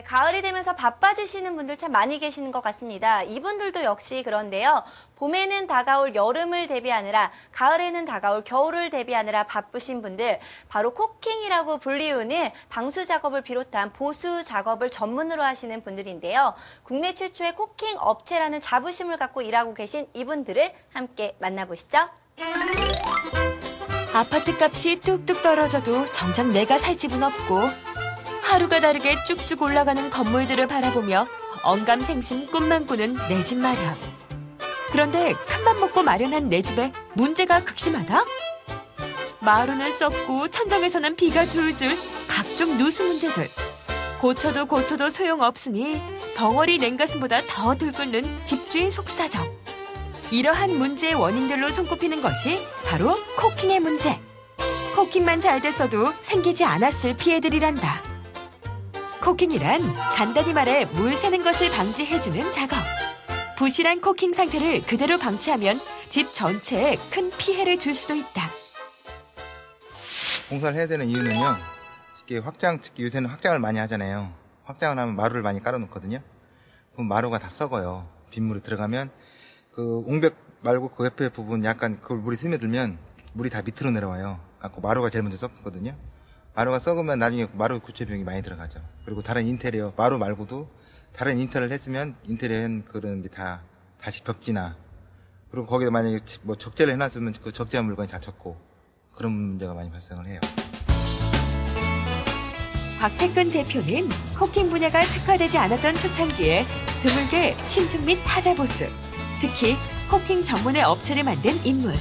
네, 가을이 되면서 바빠지시는 분들 참 많이 계시는 것 같습니다. 이분들도 역시 그런데요. 봄에는 다가올 여름을 대비하느라, 가을에는 다가올 겨울을 대비하느라 바쁘신 분들, 바로 코킹이라고 불리우는 방수 작업을 비롯한 보수 작업을 전문으로 하시는 분들인데요. 국내 최초의 코킹 업체라는 자부심을 갖고 일하고 계신 이분들을 함께 만나보시죠. 아파트 값이 뚝뚝 떨어져도 정작 내가 살 집은 없고, 하루가 다르게 쭉쭉 올라가는 건물들을 바라보며 언감생심 꿈만 꾸는 내 집 마련. 그런데 큰맘 먹고 마련한 내 집에 문제가 극심하다? 마루는 썩고 천장에서는 비가 줄줄, 각종 누수 문제들. 고쳐도 소용없으니 벙어리 냉가슴보다 더 들끓는 집주인 속사정. 이러한 문제의 원인들로 손꼽히는 것이 바로 코킹의 문제. 코킹만 잘 됐어도 생기지 않았을 피해들이란다. 코킹이란 간단히 말해 물 새는 것을 방지해주는 작업. 부실한 코킹 상태를 그대로 방치하면 집 전체에 큰 피해를 줄 수도 있다. 공사를 해야 되는 이유는요. 특히 특히 요새는 확장을 많이 하잖아요. 확장을 하면 마루를 많이 깔아놓거든요. 그럼 마루가 다 썩어요. 빗물이 들어가면 그 옹벽 말고 그 옆에 부분 약간 그 물이 스며들면 물이 다 밑으로 내려와요. 그래서 마루가 제일 먼저 썩거든요. 마루가 썩으면 나중에 마루 교체 비용이 많이 들어가죠. 그리고 다른 인테리어, 마루 말고도 다른 인테리어를 했으면 인테리어는 그런 게 다 다시 벽지나, 그리고 거기다 만약에 뭐 적재를 해놨으면 그 적재한 물건이 다쳤고 그런 문제가 많이 발생을 해요. 곽태근 대표는 코킹 분야가 특화되지 않았던 초창기에 드물게 신축 및 타자 보수, 특히 코킹 전문의 업체를 만든 인물.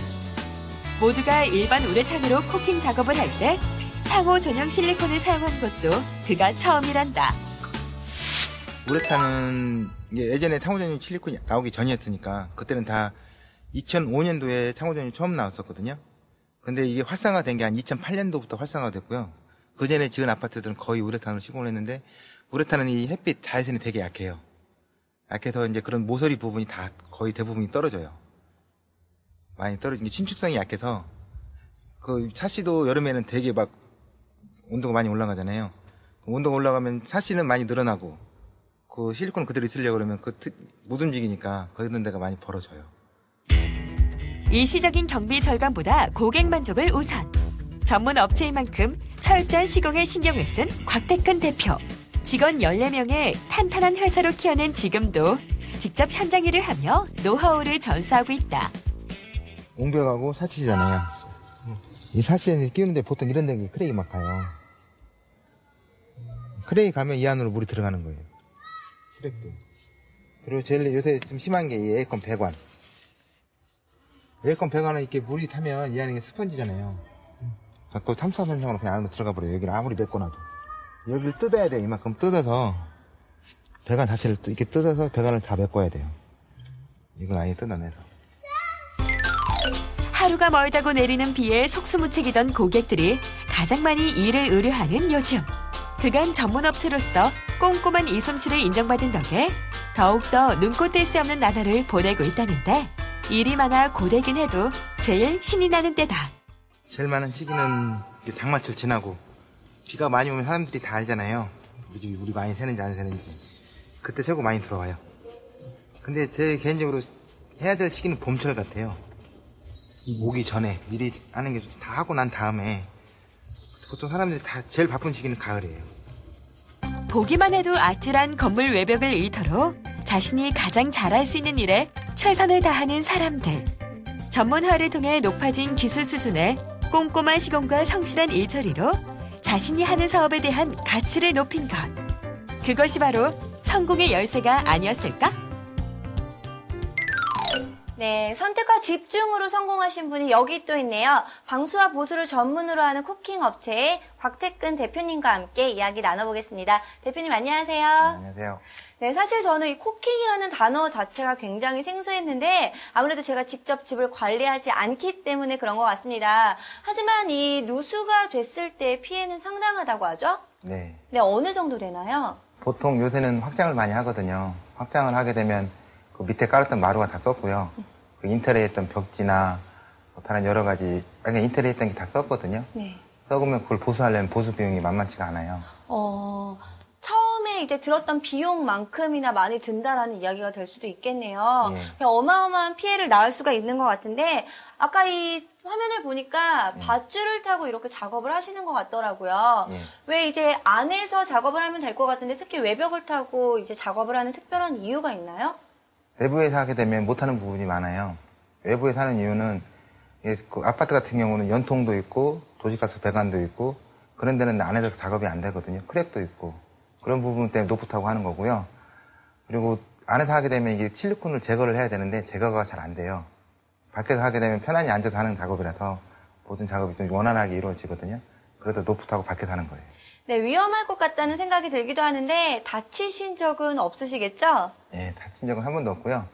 모두가 일반 우레탄으로 코킹 작업을 할 때 창호 전용 실리콘을 사용한 것도 그가 처음이란다. 우레탄은 이게 예전에 창호 전용 실리콘이 나오기 전이었으니까 그때는 다 2005년도에 창호 전용이 처음 나왔었거든요. 근데 이게 활성화된 게 한 2008년도부터 활성화됐고요. 그 전에 지은 아파트들은 거의 우레탄으로 시공을 했는데, 우레탄은 이 햇빛 자외선이 되게 약해요. 약해서 이제 그런 모서리 부분이 다 거의 대부분이 떨어져요. 많이 떨어진 게 신축성이 약해서 그 샤시도 여름에는 되게 막 온도가 많이 올라가잖아요. 온도가 올라가면 샤시는 많이 늘어나고 그 실리콘 그대로 있으려고 그러면 못 움직이니까 그런 데가 많이 벌어져요. 일시적인 경비 절감보다 고객 만족을 우선. 전문 업체인 만큼 철저한 시공에 신경을 쓴 곽태근 대표. 직원 14명의 탄탄한 회사로 키워낸 지금도 직접 현장 일을 하며 노하우를 전수하고 있다. 옹벽하고 샤시잖아요. 이 샤시에 끼우는데 보통 이런 데가 크레이 막 가요. 크레이 가면 이 안으로 물이 들어가는 거예요. 크랙도. 그리고 제일 요새 좀 심한 게 이 에어컨 배관. 에어컨 배관은 이렇게 물이 타면 이 안에 스펀지잖아요. 자꾸 탐사선상으로 그냥 안으로 들어가 버려요. 여기를 아무리 메꿔놔도. 여기를 뜯어야 돼요. 이만큼 뜯어서 배관 자체를 이렇게 뜯어서 배관을 다 메꿔야 돼요. 이걸 아예 뜯어내서. 하루가 멀다고 내리는 비에 속수무책이던 고객들이 가장 많이 일을 의뢰하는 요즘. 그간 전문업체로서 꼼꼼한 이 솜씨를 인정받은 덕에 더욱더 눈코 뗄 수 없는 나날을 보내고 있다는데, 일이 많아 고되긴 해도 제일 신이 나는 때다. 제일 많은 시기는 장마철 지나고 비가 많이 오면 사람들이 다 알잖아요. 우리 많이 새는지 안 새는지. 그때 최고 많이 들어와요. 근데 제 개인적으로 해야 될 시기는 봄철 같아요. 오기 전에 미리 하는 게 다 하고 난 다음에, 보통 사람들이 다 제일 바쁜 시기는 가을이에요. 보기만 해도 아찔한 건물 외벽을 일터로 자신이 가장 잘할 수 있는 일에 최선을 다하는 사람들. 전문화를 통해 높아진 기술 수준에 꼼꼼한 시공과 성실한 일처리로 자신이 하는 사업에 대한 가치를 높인 것. 그것이 바로 성공의 열쇠가 아니었을까? 네, 선택과 집중으로 성공하신 분이 여기 또 있네요. 방수와 보수를 전문으로 하는 코킹 업체의 곽태근 대표님과 함께 이야기 나눠보겠습니다. 대표님 안녕하세요. 네, 안녕하세요. 네, 사실 저는 이 코킹이라는 단어 자체가 굉장히 생소했는데 아무래도 제가 직접 집을 관리하지 않기 때문에 그런 것 같습니다. 하지만 이 누수가 됐을 때 피해는 상당하다고 하죠? 네. 네, 어느 정도 되나요? 보통 요새는 확장을 많이 하거든요. 확장을 하게 되면 그 밑에 깔았던 마루가 다 썼고요. 그 인테리어 했던 벽지나 뭐 다른 여러 가지 인테리어 했던 게 다 썼거든요. 네. 썩으면 그걸 보수하려면 보수 비용이 만만치가 않아요. 처음에 처음에 이제 들었던 비용만큼이나 많이 든다라는 이야기가 될 수도 있겠네요. 예. 그냥 어마어마한 피해를 낳을 수가 있는 것 같은데 아까 이 화면을 보니까 밧줄을 타고 이렇게 작업을 하시는 것 같더라고요. 예. 왜 이제 안에서 작업을 하면 될 것 같은데 특히 외벽을 타고 이제 작업을 하는 특별한 이유가 있나요? 내부에서 하게 되면 못하는 부분이 많아요. 외부에서 하는 이유는 그 아파트 같은 경우는 연통도 있고 도시가스 배관도 있고 그런 데는 안에서 작업이 안 되거든요. 크랙도 있고 그런 부분 때문에 노프타고 하는 거고요. 그리고 안에서 하게 되면 이게 실리콘을 제거를 해야 되는데 제거가 잘 안 돼요. 밖에서 하게 되면 편안히 앉아서 하는 작업이라서 모든 작업이 좀 원활하게 이루어지거든요. 그래도 노프타고 밖에서 하는 거예요. 네, 위험할 것 같다는 생각이 들기도 하는데 다치신 적은 없으시겠죠? 예, 다친 적은 한 번도 없고요.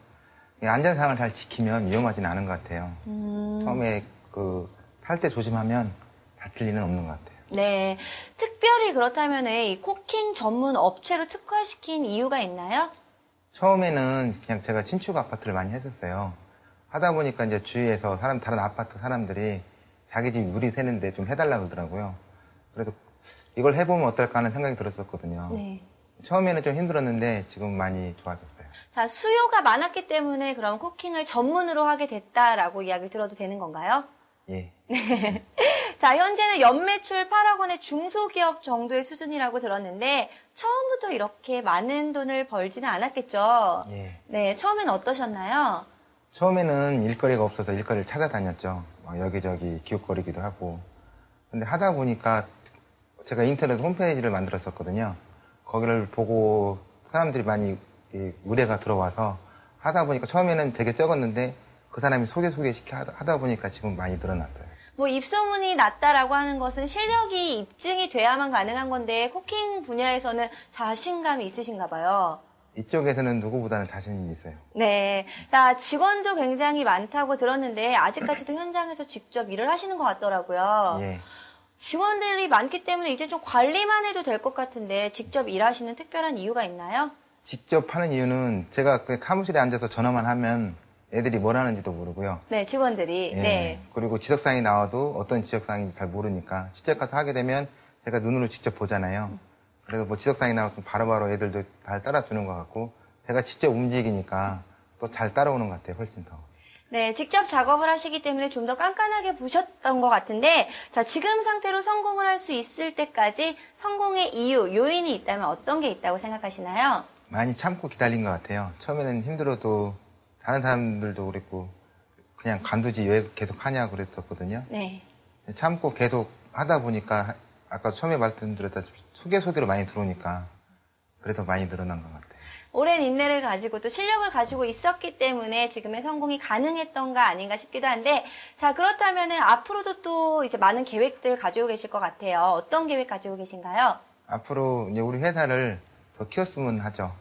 안전상을 잘 지키면 위험하지는 않은 것 같아요. 처음에 탈 때 조심하면 다칠 일은 없는 것 같아요. 네, 특별히 그렇다면 이 코킹 전문 업체로 특화시킨 이유가 있나요? 처음에는 그냥 제가 신축 아파트를 많이 했었어요. 하다 보니까 이제 주위에서 다른 아파트 사람들이 자기 집 유리 새는데 좀 해달라고 그러더라고요. 그래서 이걸 해보면 어떨까 하는 생각이 들었었거든요. 네. 처음에는 좀 힘들었는데 지금 많이 좋아졌어요. 자, 수요가 많았기 때문에 그럼 코킹을 전문으로 하게 됐다라고 이야기를 들어도 되는 건가요? 예. 자, 현재는 연매출 8억 원의 중소기업 정도의 수준이라고 들었는데 처음부터 이렇게 많은 돈을 벌지는 않았겠죠? 예. 네, 처음엔 어떠셨나요? 처음에는 일거리가 없어서 일거리를 찾아다녔죠. 여기저기 기웃거리기도 하고. 근데 하다 보니까 제가 인터넷 홈페이지를 만들었었거든요. 거기를 보고 사람들이 많이 의뢰가 들어와서 하다 보니까 처음에는 되게 적었는데 그 사람이 소개시켜 하다 보니까 지금 많이 늘어났어요. 뭐 입소문이 났다라고 하는 것은 실력이 입증이 돼야만 가능한 건데 코킹 분야에서는 자신감이 있으신가 봐요. 이쪽에서는 누구보다는 자신이 있어요. 네. 자, 직원도 굉장히 많다고 들었는데 아직까지도 현장에서 직접 일을 하시는 것 같더라고요. 예. 직원들이 많기 때문에 이제 좀 관리만 해도 될 것 같은데 직접 일하시는 특별한 이유가 있나요? 직접 하는 이유는 제가 그 사무실에 앉아서 전화만 하면 애들이 뭘 하는지도 모르고요. 네, 직원들이. 예. 네. 그리고 지적사항이 나와도 어떤 지적사항인지 잘 모르니까 직접 가서 하게 되면 제가 눈으로 직접 보잖아요. 그래서 뭐 지적사항이 나왔으면 바로바로 애들도 잘 따라주는 것 같고 제가 직접 움직이니까 또 잘 따라오는 것 같아요. 훨씬 더. 네, 직접 작업을 하시기 때문에 좀 더 깐깐하게 보셨던 것 같은데, 자, 지금 상태로 성공을 할 수 있을 때까지 성공의 이유, 요인이 있다면 어떤 게 있다고 생각하시나요? 많이 참고 기다린 것 같아요. 처음에는 힘들어도 다른 사람들도 그랬고 그냥 관두지 왜 계속 하냐 그랬었거든요. 네. 참고 계속 하다 보니까 아까 처음에 말씀드렸다시피 소개로 많이 들어오니까 그래서 많이 늘어난 것 같아요. 오랜 인내를 가지고 또 실력을 가지고 있었기 때문에 지금의 성공이 가능했던가 아닌가 싶기도 한데, 자, 그렇다면은 앞으로도 또 이제 많은 계획들 가지고 계실 것 같아요. 어떤 계획 가지고 계신가요? 앞으로 이제 우리 회사를 더 키웠으면 하죠.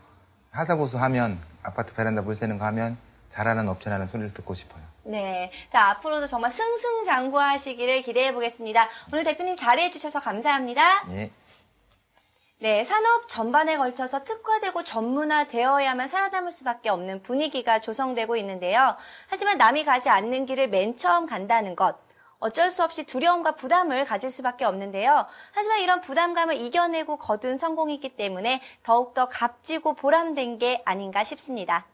하다보수 하면 아파트 베란다 물 새는 거 하면 잘하는 업체라는 소리를 듣고 싶어요. 네. 자, 앞으로도 정말 승승장구하시기를 기대해 보겠습니다. 오늘 대표님 자리해 주셔서 감사합니다. 예. 네, 산업 전반에 걸쳐서 특화되고 전문화되어야만 살아남을 수밖에 없는 분위기가 조성되고 있는데요. 하지만 남이 가지 않는 길을 맨 처음 간다는 것, 어쩔 수 없이 두려움과 부담을 가질 수밖에 없는데요. 하지만 이런 부담감을 이겨내고 거둔 성공이기 때문에 더욱더 값지고 보람된 게 아닌가 싶습니다.